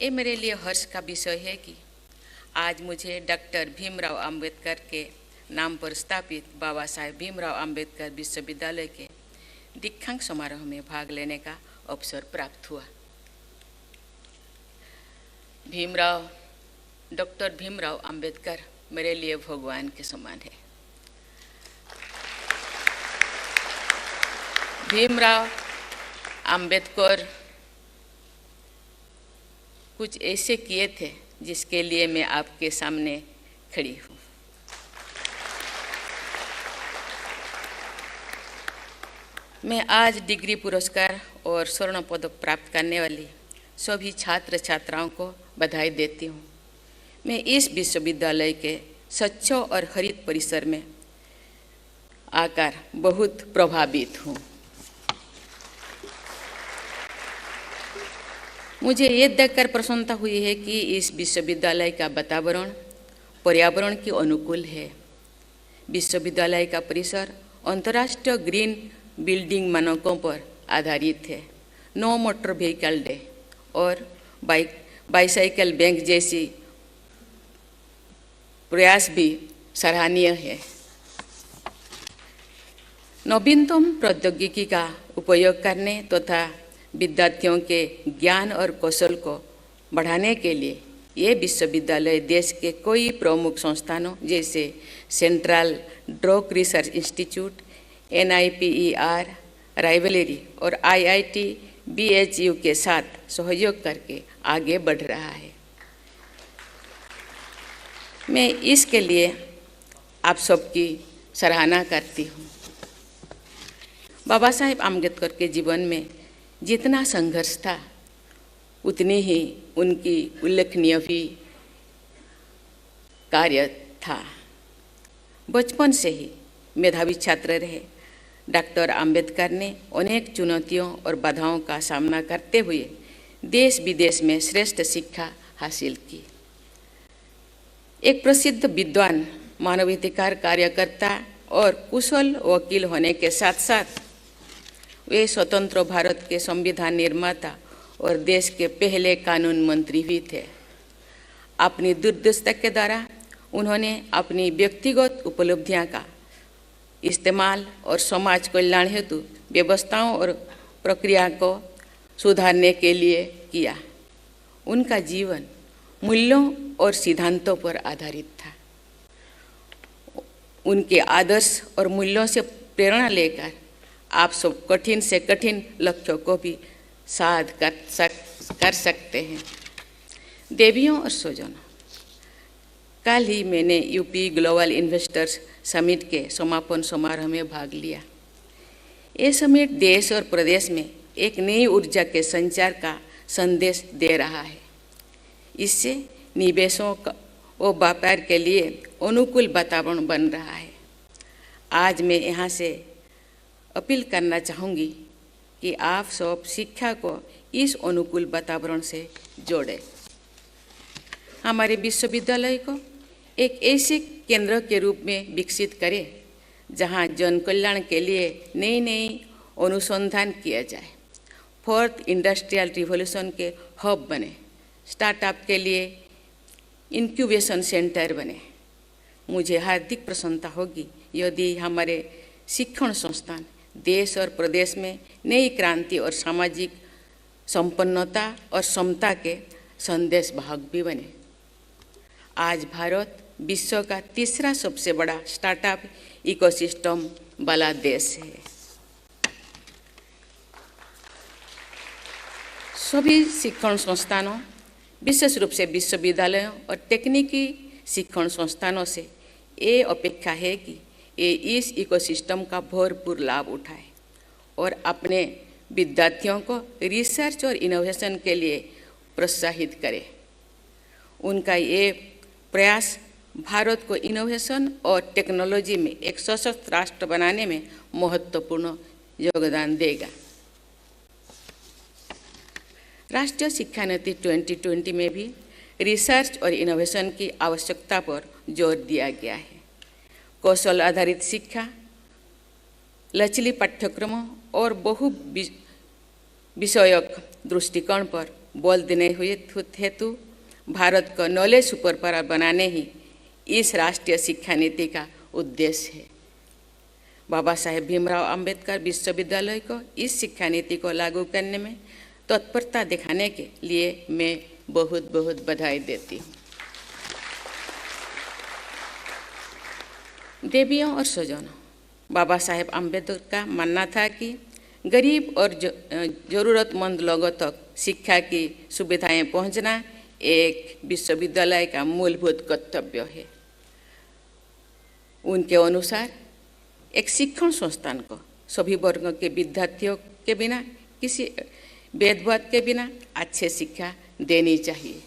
ये मेरे लिए हर्ष का विषय है कि आज मुझे डॉक्टर भीमराव अंबेडकर के नाम पर स्थापित बाबा साहेब भीमराव अंबेडकर विश्वविद्यालय के दीक्षांत समारोह में भाग लेने का अवसर प्राप्त हुआ। डॉक्टर भीमराव अंबेडकर मेरे लिए भगवान के समान है। भीमराव अंबेडकर कुछ ऐसे किए थे जिसके लिए मैं आपके सामने खड़ी हूँ। मैं आज डिग्री पुरस्कार और स्वर्ण पदक प्राप्त करने वाली सभी छात्र छात्राओं को बधाई देती हूँ। मैं इस विश्वविद्यालय के स्वच्छ और हरित परिसर में आकर बहुत प्रभावित हूँ। मुझे ये देखकर प्रसन्नता हुई है कि इस विश्वविद्यालय का वातावरण पर्यावरण के अनुकूल है। विश्वविद्यालय का परिसर अंतर्राष्ट्रीय ग्रीन बिल्डिंग मानकों पर आधारित है। नो मोटर व्हीकल डे और बाईसाइकिल बैंक जैसी प्रयास भी सराहनीय है। नवीनतम प्रौद्योगिकी का उपयोग करने तथा विद्यार्थियों के ज्ञान और कौशल को बढ़ाने के लिए ये विश्वविद्यालय देश के कई प्रमुख संस्थानों जैसे central drug research institute, NIPER, rivalry और IIT BHU के साथ सहयोग करके आगे बढ़ रहा है। मैं इसके लिए आप सबकी सराहना करती हूँ। बाबा साहेब आम्बेडकर के जीवन में जितना संघर्ष था उतनी ही उनकी उल्लेखनीय भी कार्य था। बचपन से ही मेधावी छात्र रहे डॉक्टर आम्बेडकर ने अनेक चुनौतियों और बाधाओं का सामना करते हुए देश विदेश में श्रेष्ठ शिक्षा हासिल की। एक प्रसिद्ध विद्वान, मानवाधिकार कार्यकर्ता और कुशल वकील होने के साथ साथ वे स्वतंत्र भारत के संविधान निर्माता और देश के पहले कानून मंत्री भी थे। अपनी दूरदृष्टि के द्वारा उन्होंने अपनी व्यक्तिगत उपलब्धियां का इस्तेमाल और समाज कल्याण हेतु व्यवस्थाओं और प्रक्रिया को सुधारने के लिए किया। उनका जीवन मूल्यों और सिद्धांतों पर आधारित था। उनके आदर्श और मूल्यों से प्रेरणा लेकर आप सब कठिन से कठिन लक्ष्यों को भी साध कर सकते हैं। देवियों और स्वजनों, कल ही मैंने यूपी ग्लोबल इन्वेस्टर्स समिट के समापन समारोह में भाग लिया। ये समिट देश और प्रदेश में एक नई ऊर्जा के संचार का संदेश दे रहा है। इससे निवेशों और व्यापार के लिए अनुकूल वातावरण बन रहा है। आज मैं यहाँ से अपील करना चाहूँगी कि आप सब शिक्षा को इस अनुकूल वातावरण से जोड़ें। हमारे विश्वविद्यालय को एक ऐसे केंद्र के रूप में विकसित करें जहां जन कल्याण के लिए नई नई अनुसंधान किया जाए। फोर्थ इंडस्ट्रियल रिवॉल्यूशन के हब बने, स्टार्टअप के लिए इंक्यूबेशन सेंटर बने। मुझे हार्दिक प्रसन्नता होगी यदि हमारे शिक्षण संस्थान देश और प्रदेश में नई क्रांति और सामाजिक संपन्नता और समता के संदेश वाहक भी बने। आज भारत विश्व का तीसरा सबसे बड़ा स्टार्टअप इकोसिस्टम वाला देश है। सभी शिक्षण संस्थानों, विशेष रूप से विश्वविद्यालयों और तकनीकी शिक्षण संस्थानों से ये अपेक्षा है कि ये इस इकोसिस्टम का भरपूर लाभ उठाए और अपने विद्यार्थियों को रिसर्च और इनोवेशन के लिए प्रोत्साहित करें। उनका ये प्रयास भारत को इनोवेशन और टेक्नोलॉजी में एक सशक्त राष्ट्र बनाने में महत्वपूर्ण योगदान देगा। राष्ट्रीय शिक्षा नीति 2020 में भी रिसर्च और इनोवेशन की आवश्यकता पर जोर दिया गया है। कौशल आधारित शिक्षा, लचीली पाठ्यक्रमों और बहु विषयक दृष्टिकोण पर बल देने हुए हेतु भारत को नॉलेज सुपर पावर बनाने ही इस राष्ट्रीय शिक्षा नीति का उद्देश्य है। बाबा साहेब भीमराव अंबेडकर विश्वविद्यालय को इस शिक्षा नीति को लागू करने में तत्परता दिखाने के लिए मैं बहुत बहुत बधाई देती हूँ। देवियों और स्वजनों, बाबा साहेब अम्बेडकर का मानना था कि गरीब और ज़रूरतमंद लोगों तक शिक्षा की सुविधाएं पहुंचना एक विश्वविद्यालय का मूलभूत कर्तव्य है। उनके अनुसार एक शिक्षण संस्थान को सभी वर्गों के विद्यार्थियों के बिना, किसी भेदभाव के बिना अच्छे शिक्षा देनी चाहिए।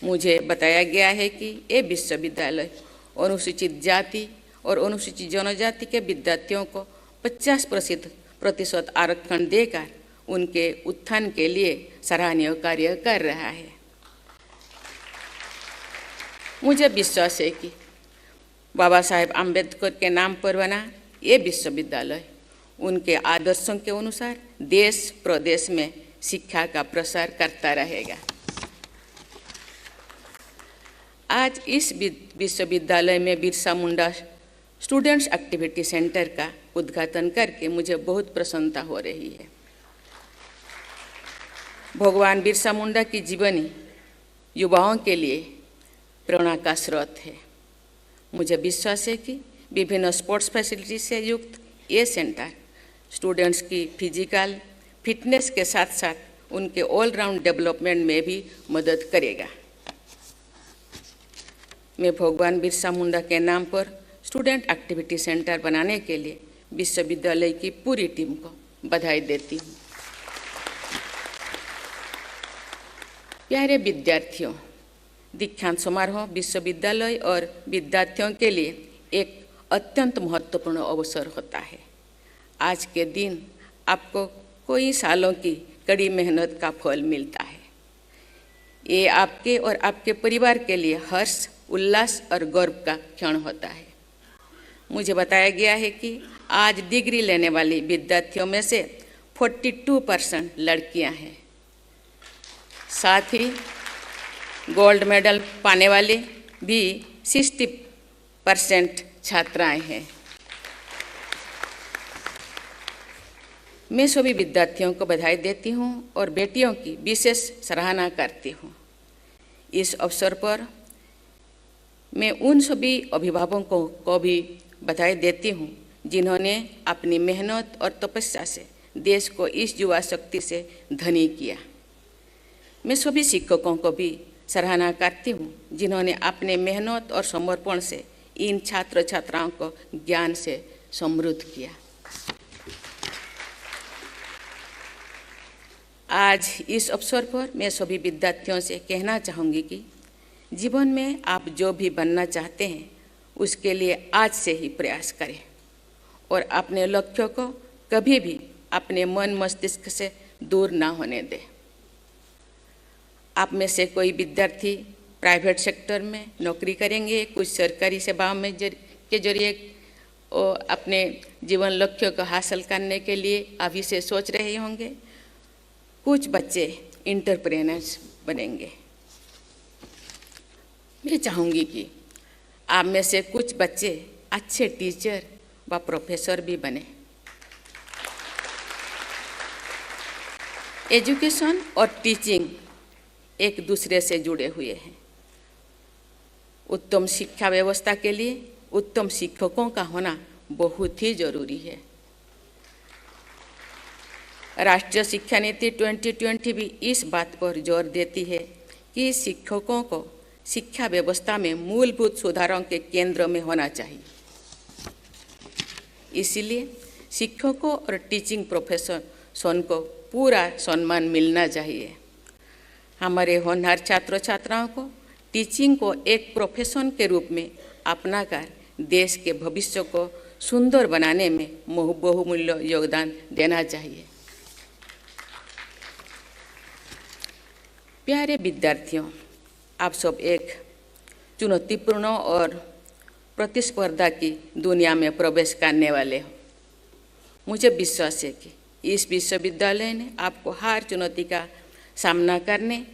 मुझे बताया गया है कि ये विश्वविद्यालय अनुसूचित जाति और अनुसूचित जनजाति के विद्यार्थियों को 50% आरक्षण देकर उनके उत्थान के लिए सराहनीय कार्य कर रहा है। मुझे विश्वास है कि बाबा साहेब अम्बेडकर के नाम पर बना ये विश्वविद्यालय उनके आदर्शों के अनुसार देश प्रदेश में शिक्षा का प्रसार करता रहेगा। आज इस विश्वविद्यालय में Birsa Munda students activity centre का उद्घाटन करके मुझे बहुत प्रसन्नता हो रही है। भगवान बिरसा मुंडा की जीवनी युवाओं के लिए प्रेरणा का स्रोत है। मुझे विश्वास है कि विभिन्न स्पोर्ट्स फैसिलिटी से युक्त ये सेंटर स्टूडेंट्स की फिजिकल फिटनेस के साथ साथ उनके ऑलराउंड डेवलपमेंट में भी मदद करेगा। मैं भगवान बिरसा मुंडा के नाम पर स्टूडेंट एक्टिविटी सेंटर बनाने के लिए विश्वविद्यालय की पूरी टीम को बधाई देती हूँ। प्यारे विद्यार्थियों, दीक्षांत समारोह विश्वविद्यालय और विद्यार्थियों के लिए एक अत्यंत महत्वपूर्ण अवसर होता है। आज के दिन आपको कई सालों की कड़ी मेहनत का फल मिलता है। ये आपके और आपके परिवार के लिए हर्ष, उल्लास और गर्व का क्षण होता है। मुझे बताया गया है कि आज डिग्री लेने वाली विद्यार्थियों में से 42% लड़कियां हैं। साथ ही गोल्ड मेडल पाने वाली भी 60% छात्राएं हैं। मैं सभी विद्यार्थियों को बधाई देती हूं और बेटियों की विशेष सराहना करती हूं। इस अवसर पर मैं उन सभी अभिभावकों को भी बधाई देती हूं जिन्होंने अपनी मेहनत और तपस्या से देश को इस युवा शक्ति से धनी किया। मैं सभी शिक्षकों को भी सराहना करती हूं जिन्होंने अपने मेहनत और समर्पण से इन छात्र छात्राओं को ज्ञान से समृद्ध किया। आज इस अवसर पर मैं सभी विद्यार्थियों से कहना चाहूँगी कि जीवन में आप जो भी बनना चाहते हैं उसके लिए आज से ही प्रयास करें और अपने लक्ष्यों को कभी भी अपने मन मस्तिष्क से दूर ना होने दें। आप में से कोई विद्यार्थी प्राइवेट सेक्टर में नौकरी करेंगे, कुछ सरकारी सेवाओं में के जरिए अपने जीवन लक्ष्यों को हासिल करने के लिए अभी से सोच रहे होंगे। कुछ बच्चे एंटरप्रेन्योर्स बनेंगे। मैं चाहूँगी कि आप में से कुछ बच्चे अच्छे टीचर व प्रोफेसर भी बने। एजुकेशन और टीचिंग एक दूसरे से जुड़े हुए हैं। उत्तम शिक्षा व्यवस्था के लिए उत्तम शिक्षकों का होना बहुत ही जरूरी है। राष्ट्रीय शिक्षा नीति 2020 भी इस बात पर जोर देती है कि शिक्षकों को शिक्षा व्यवस्था में मूलभूत सुधारों के केंद्र में होना चाहिए। इसलिए शिक्षकों और टीचिंग प्रोफेशन को पूरा सम्मान मिलना चाहिए। हमारे होनहार छात्र छात्राओं को टीचिंग को एक प्रोफेशन के रूप में अपनाकर देश के भविष्य को सुंदर बनाने में बहुमूल्य योगदान देना चाहिए। प्यारे विद्यार्थियों, आप सब एक चुनौतीपूर्ण और प्रतिस्पर्धा की दुनिया में प्रवेश करने वाले हो। मुझे विश्वास है कि इस विश्वविद्यालय ने आपको हर चुनौती का सामना करने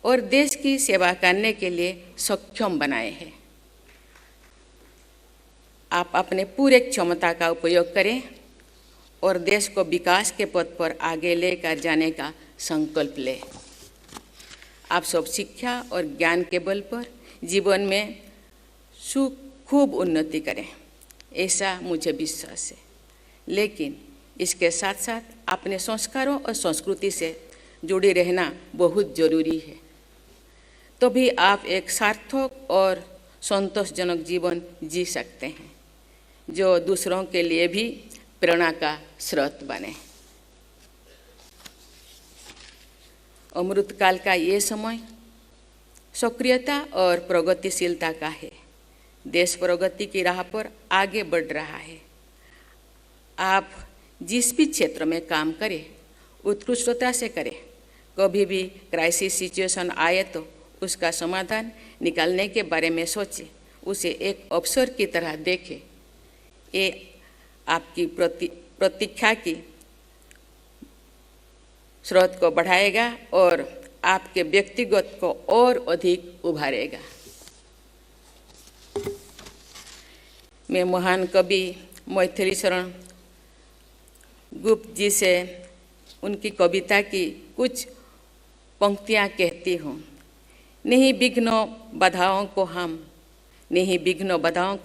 और देश की सेवा करने के लिए सक्षम बनाए हैं। आप अपने पूरे क्षमता का उपयोग करें और देश को विकास के पथ पर आगे लेकर जाने का संकल्प लें। आप सब शिक्षा और ज्ञान के बल पर जीवन में खूब उन्नति करें, ऐसा मुझे विश्वास है। लेकिन इसके साथ साथ अपने संस्कारों और संस्कृति से जुड़े रहना बहुत जरूरी है, तभी आप एक सार्थक और संतोषजनक जीवन जी सकते हैं, जो दूसरों के लिए भी प्रेरणा का स्रोत बने। अमृतकाल का ये समय सक्रियता और प्रगतिशीलता का है। देश प्रगति की राह पर आगे बढ़ रहा है। आप जिस भी क्षेत्र में काम करें, उत्कृष्टता से करें। कभी भी क्राइसिस सिचुएशन आए तो उसका समाधान निकालने के बारे में सोचें, उसे एक अवसर की तरह देखें। ये आपकी प्रतीक्षा की स्रोत को बढ़ाएगा और आपके व्यक्तिगत को और अधिक उभारेगा। मैं महान कवि मैथिली शरण गुप्त जी से उनकी कविता की कुछ पंक्तियाँ कहती हूँ। नहीं विघ्नों बाधाओं को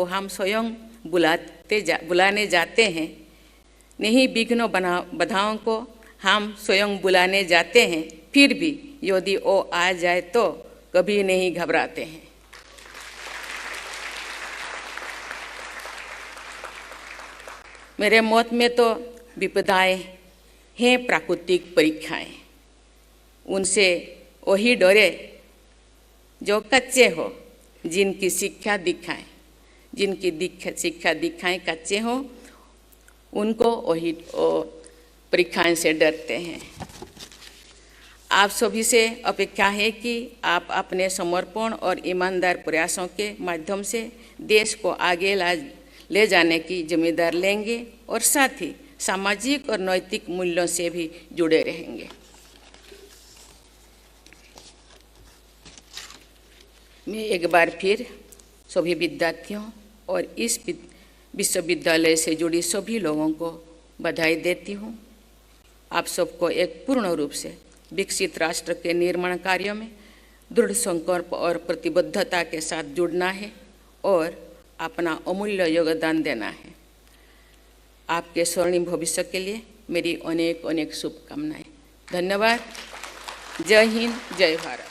हम स्वयं बुलाने जाते हैं। नहीं विघ्नों बाधाओं को हम स्वयं बुलाने जाते हैं, फिर भी यदि वो आ जाए तो कभी नहीं घबराते हैं। मेरे मत में तो विपदाएं हैं प्राकृतिक परीक्षाएं, उनसे वही डरे जो कच्चे हो, जिनकी शिक्षा दिखाएं कच्चे हो, उनको वही परीक्षाएं से डरते हैं। आप सभी से अपेक्षा है कि आप अपने समर्पण और ईमानदार प्रयासों के माध्यम से देश को आगे ले जाने की जिम्मेदारी लेंगे और साथ ही सामाजिक और नैतिक मूल्यों से भी जुड़े रहेंगे। मैं एक बार फिर सभी विद्यार्थियों और इस विश्वविद्यालय से जुड़ी सभी लोगों को बधाई देती हूँ। आप सबको एक पूर्ण रूप से विकसित राष्ट्र के निर्माण कार्यों में दृढ़ संकल्प और प्रतिबद्धता के साथ जुड़ना है और अपना अमूल्य योगदान देना है। आपके स्वर्णिम भविष्य के लिए मेरी अनेक शुभकामनाएं। धन्यवाद। जय हिंद, जय भारत।